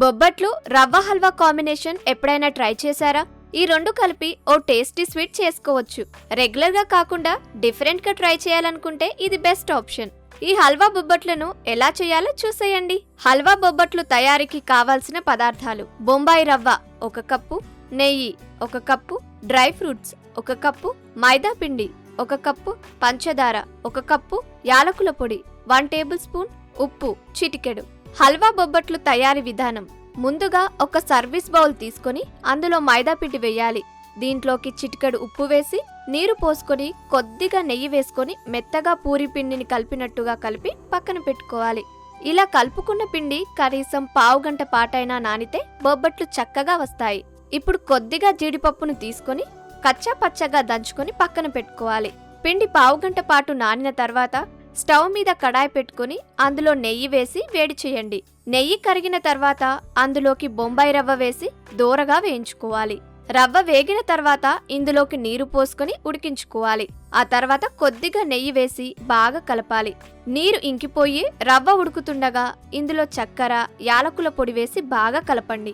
బొబ్బట్లు రవ్వ హల్వా కాంబినేషన్ ఎప్పుడైనా ట్రై చేశారా? ఈ రెండు కలిపి ఓ టేస్టీ స్వీట్ చేసుకోవచ్చు. రెగ్యులర్ గా కాకుండా డిఫరెంట్ గా ట్రై చేయాలనుకుంటే ఇది బెస్ట్ ఆప్షన్. ఈ హల్వా బొబ్బట్లను ఎలా చేయాలో చూసేయండి. హల్వా బొబ్బట్లు తయారీకి కావాల్సిన పదార్థాలు: బొంబాయి రవ్వ 1 కప్పు, నెయ్యి 1 కప్పు, డ్రై ఫ్రూట్స్ 1 కప్పు, మైదా పిండి 1 కప్పు, పంచదార 1 కప్పు, యాలకుల పొడి 1 టేబుల్ స్పూన్, ఉప్పు చిటికెడు. హల్వా బొబ్బట్లు తయారీ విధానం: ముందుగా ఒక సర్వీస్ బౌల్ తీసుకొని అందులో మైదా పిండి వేయాలి. దీంట్లోకి చిటికెడు ఉప్పు వేసి నీరు పోసుకొని కొద్దిగా నెయ్యి వేసుకొని మెత్తగా పూరి పిండిని కలిపినట్టుగా కలిపి పక్కన పెట్టుకోవాలి. ఇలా కలుపుకున్న పిండి కనీసం పావుగంట పాటైనా నానితే బొబ్బట్లు చక్కగా వస్తాయి. ఇప్పుడు కొద్దిగా జీడిపప్పును తీసుకొని కచ్చా పచ్చగా దంచుకొని పక్కన పెట్టుకోవాలి. పిండి పావుగంట పాటు నానిన తర్వాత స్టవ్ మీద కడాయి పెట్టుకుని అందులో నెయ్యి వేసి వేడి చేయండి. నెయ్యి కరిగిన తర్వాత అందులోకి బొంబాయి రవ్వ వేసి దోరగా వేయించుకోవాలి. రవ్వ వేగిన తర్వాత ఇందులోకి నీరు పోసుకొని ఉడికించుకోవాలి. ఆ తర్వాత కొద్దిగా నెయ్యి వేసి బాగా కలపాలి. నీరు ఇంకిపోయి రవ్వ ఉడుకుతుండగా ఇందులో చక్కెర, యాలకుల పొడి వేసి బాగా కలపండి.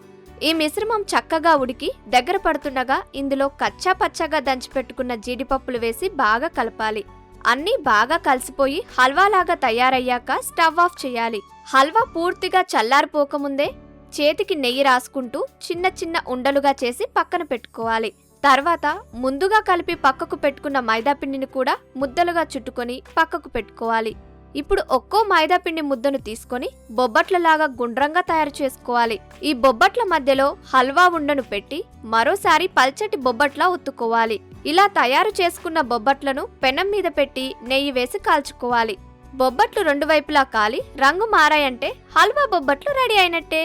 ఈ మిశ్రమం చక్కగా ఉడికి దగ్గర పడుతుండగా ఇందులో కచ్చా పచ్చగా దంచిపెట్టుకున్న జీడిపప్పులు వేసి బాగా కలపాలి. అన్నీ బాగా కలిసిపోయి హల్వాలాగా తయారయ్యాక స్టవ్ ఆఫ్ చేయాలి. హల్వా పూర్తిగా చల్లారిపోకముందే చేతికి నెయ్యి రాసుకుంటూ చిన్న చిన్న ఉండలుగా చేసి పక్కన పెట్టుకోవాలి. తర్వాత ముందుగా కలిపి పక్కకు పెట్టుకున్న మైదాపిండిని కూడా ముద్దలుగా చుట్టుకొని పక్కకు పెట్టుకోవాలి. ఇప్పుడు ఒక్కో మైదాపిండి ముద్దను తీసుకొని బొబ్బట్లలాగా గుండ్రంగా తయారు చేసుకోవాలి. ఈ బొబ్బట్ల మధ్యలో హల్వా ఉండను పెట్టి మరోసారి పల్చటి బొబ్బట్లా ఒత్తుకోవాలి. ఇలా తయారు చేసుకున్న బొబ్బట్లను పెనం మీద పెట్టి నెయ్యి వేసి కాల్చుకోవాలి. బొబ్బట్లు రెండు వైపులా కాలి రంగు మారాయంటే హల్వా బొబ్బట్లు రెడీ అయినట్టే.